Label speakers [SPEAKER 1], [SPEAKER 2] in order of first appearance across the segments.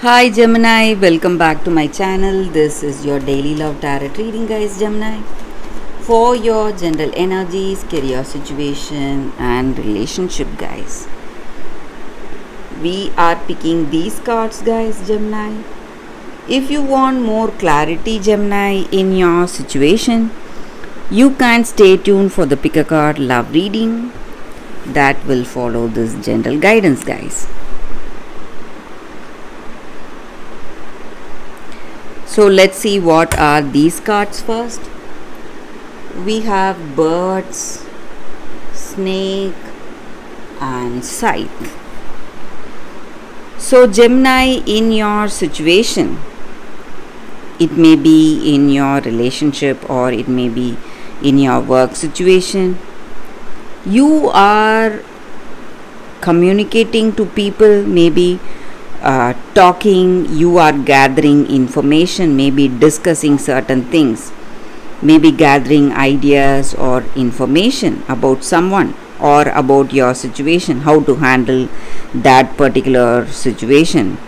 [SPEAKER 1] Hi Gemini, welcome back to my channel. This is your daily love tarot reading, guys. Gemini, for your general energies, career situation, and relationship, guys. We are picking these cards, guys. Gemini, if you want more clarity, Gemini, in your situation, you can stay tuned for the pick a card love reading that will follow this general guidance, guys. So let's see what are these cards first. We have birds, snake, and scythe. So Gemini, in your situation, it may be in your relationship or it may be in your work situation, you are communicating to people, maybe talking, you are gathering information, maybe discussing certain things, maybe gathering ideas or information about someone or about your situation, how to handle that particular situation.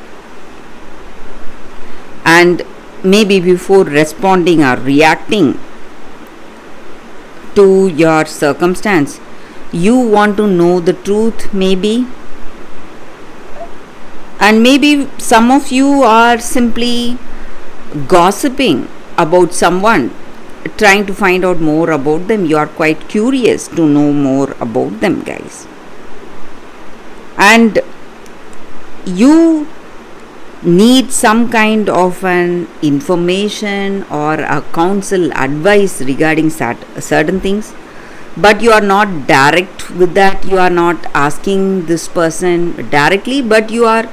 [SPEAKER 1] And maybe before responding or reacting to your circumstance, you want to know the truth, maybe. And maybe some of you are simply gossiping about someone, trying to find out more about them. You are quite curious to know more about them, guys. And you need some kind of an information or a counsel advice regarding certain things, but you are not direct with that. You are not asking this person directly, but you are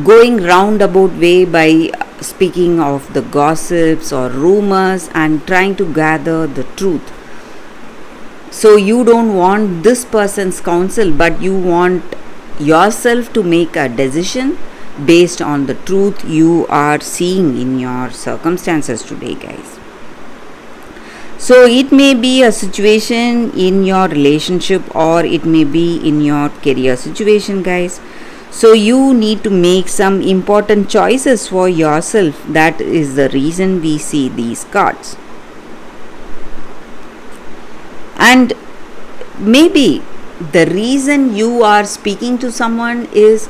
[SPEAKER 1] going roundabout way by speaking of the gossips or rumors and trying to gather the truth. So you don't want this person's counsel, but you want yourself to make a decision based on the truth you are seeing in your circumstances today, guys. So it may be a situation in your relationship or it may be in your career situation, guys. So you need to make some important choices for yourself. That is the reason we see these cards. And maybe the reason you are speaking to someone is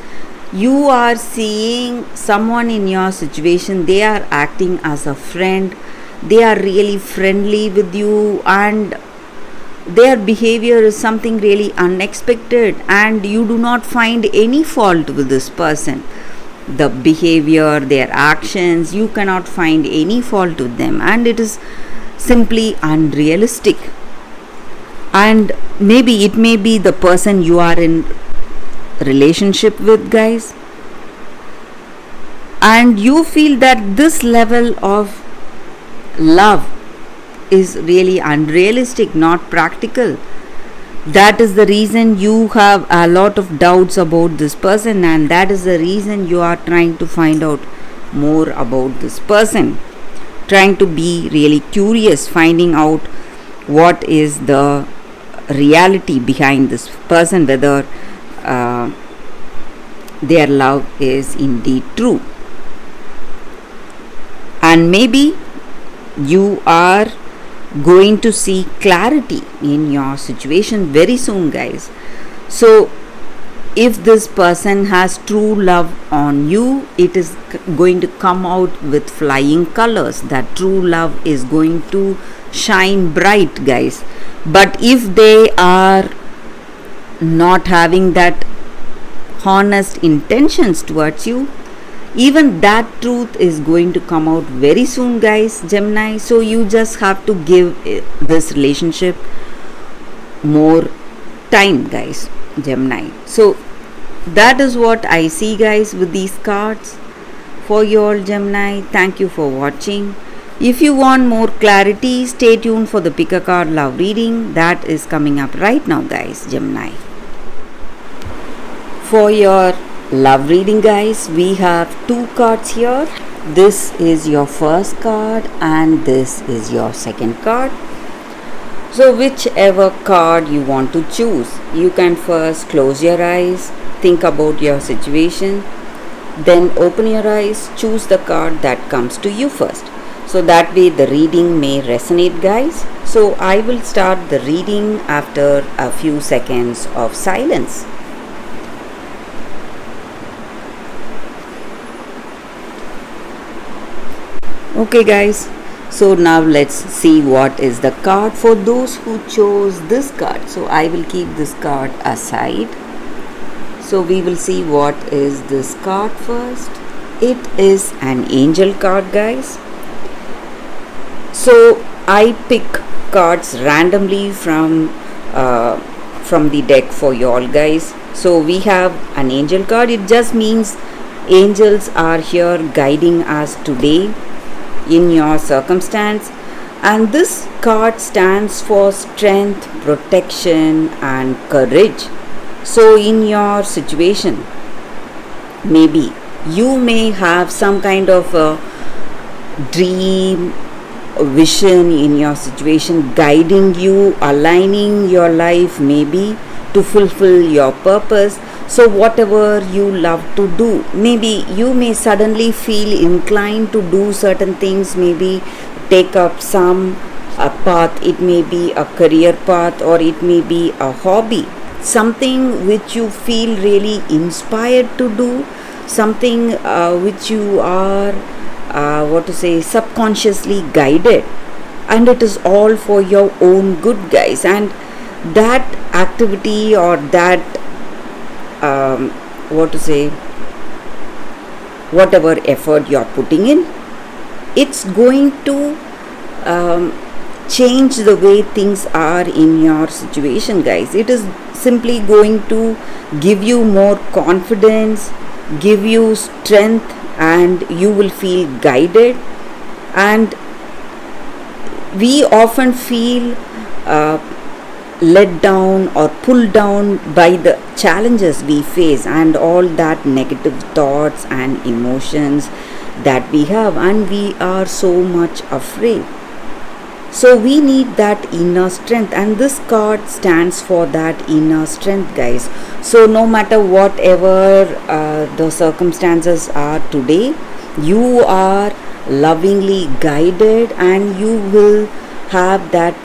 [SPEAKER 1] you are seeing someone in your situation, they are acting as a friend, they are really friendly with you, and their behavior is something really unexpected, and you do not find any fault with this person. The behavior, their actions, you cannot find any fault with them, and it is simply unrealistic. And maybe it may be the person you are in relationship with, guys, and you feel that this level of love is really unrealistic, not practical. That is the reason you have a lot of doubts about this person, and that is the reason you are trying to find out more about this person, trying to be really curious, finding out what is the reality behind this person, whether their love is indeed true. And maybe you are going to see clarity in your situation very soon, guys. So if this person has true love on you, it is going to come out with flying colors. That true love is going to shine bright, guys. But if they are not having that honest intentions towards you, even that truth is going to come out very soon, guys, Gemini. So you just have to give this relationship more time, guys, Gemini. So that is what I see, guys, with these cards for your Gemini. Thank you for watching. If you want more clarity, stay tuned for the pick a card love reading that is coming up right now, guys, Gemini. For your love reading, guys, we have two cards here. This is your first card and this is your second card. So whichever card you want to choose, you can first close your eyes, think about your situation, Then open your eyes, choose the card that comes to you first. So that way the reading may resonate, guys. So I will start the reading after a few seconds of silence. Okay, guys. So now let's see what is the card for those who chose this card. So I will keep this card aside. So we will see what is this card first. It is an angel card, guys. So I pick cards randomly from the deck for you all, guys. So we have an angel card. It just means angels are here guiding us today in your circumstance, and this card stands for strength, protection and courage. So in your situation, maybe you may have some kind of a dream, a vision in your situation guiding you, aligning your life maybe to fulfill your purpose. So whatever you love to do, maybe you may suddenly feel inclined to do certain things, maybe take up some path. It may be a career path, or it may be a hobby, something which you feel really inspired to do, something which you are subconsciously guided, and it is all for your own good, guys. And that activity or that whatever effort you're putting in, it's going to change the way things are in your situation, guys. It is simply going to give you more confidence, give you strength, and you will feel guided. And we often feel let down or pulled down by the challenges we face and all that negative thoughts and emotions that we have, and we are so much afraid. So we need that inner strength, and this card stands for that inner strength, guys. So no matter whatever the circumstances are today, you are lovingly guided, and you will have that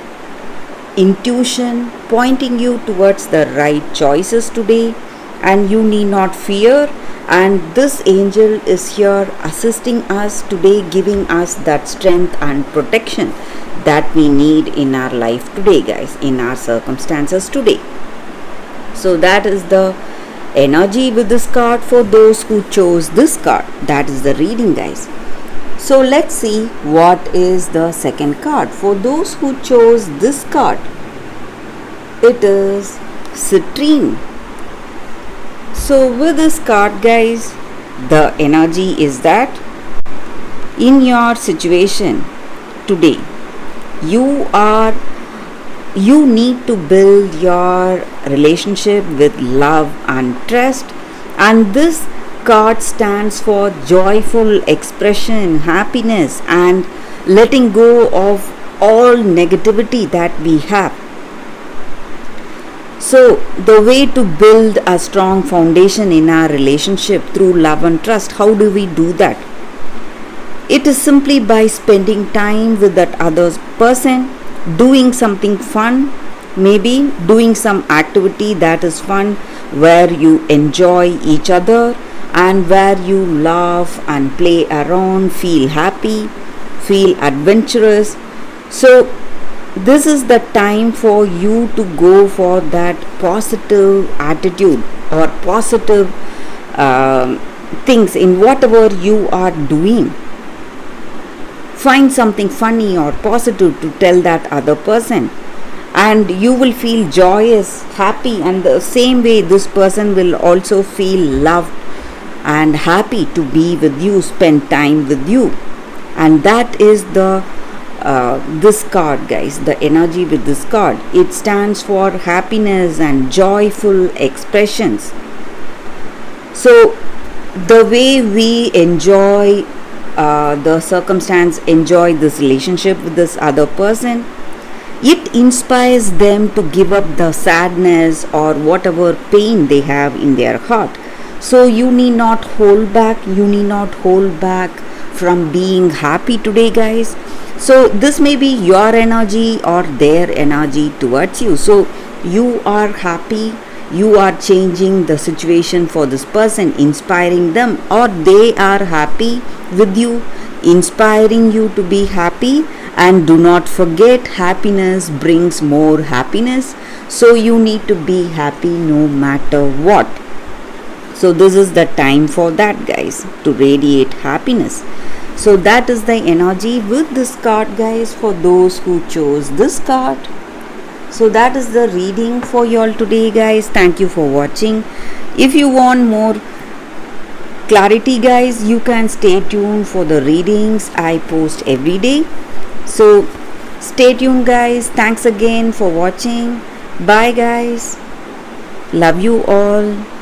[SPEAKER 1] intuition pointing you towards the right choices today, and you need not fear. And this angel is here assisting us today, giving us that strength and protection that we need in our life today, guys, in our circumstances today. So that is the energy with this card for those who chose this card. That is the reading, guys. So let's see what is the second card for those who chose this card. It is Citrine. So with this card, guys, the energy is that in your situation today, you need to build your relationship with love and trust, and this card stands for joyful expression, happiness, and letting go of all negativity that we have. So the way to build a strong foundation in our relationship through love and trust, how do we do that? It is simply by spending time with that other person, doing something fun, maybe doing some activity that is fun, where you enjoy each other and where you laugh and play around, feel happy, feel adventurous. So this is the time for you to go for that positive attitude or positive things in whatever you are doing. Find something funny or positive to tell that other person, and you will feel joyous, happy, and the same way this person will also feel loved and happy to be with you, spend time with you. And that is the this card, guys, the energy with this card. It stands for happiness and joyful expressions. So the way we enjoy the circumstance, enjoy this relationship with this other person, it inspires them to give up the sadness or whatever pain they have in their heart. So you need not hold back, from being happy today, guys. So this may be your energy or their energy towards you. So you are happy, you are changing the situation for this person, inspiring them, or they are happy with you, inspiring you to be happy. And do not forget, happiness brings more happiness. So you need to be happy no matter what. So this is the time for that, guys, to radiate happiness. So that is the energy with this card, guys, for those who chose this card. So that is the reading for y'all today, guys. Thank you for watching. If you want more clarity, guys, you can stay tuned for the readings I post every day. So stay tuned, guys. Thanks again for watching. Bye, guys. Love you all.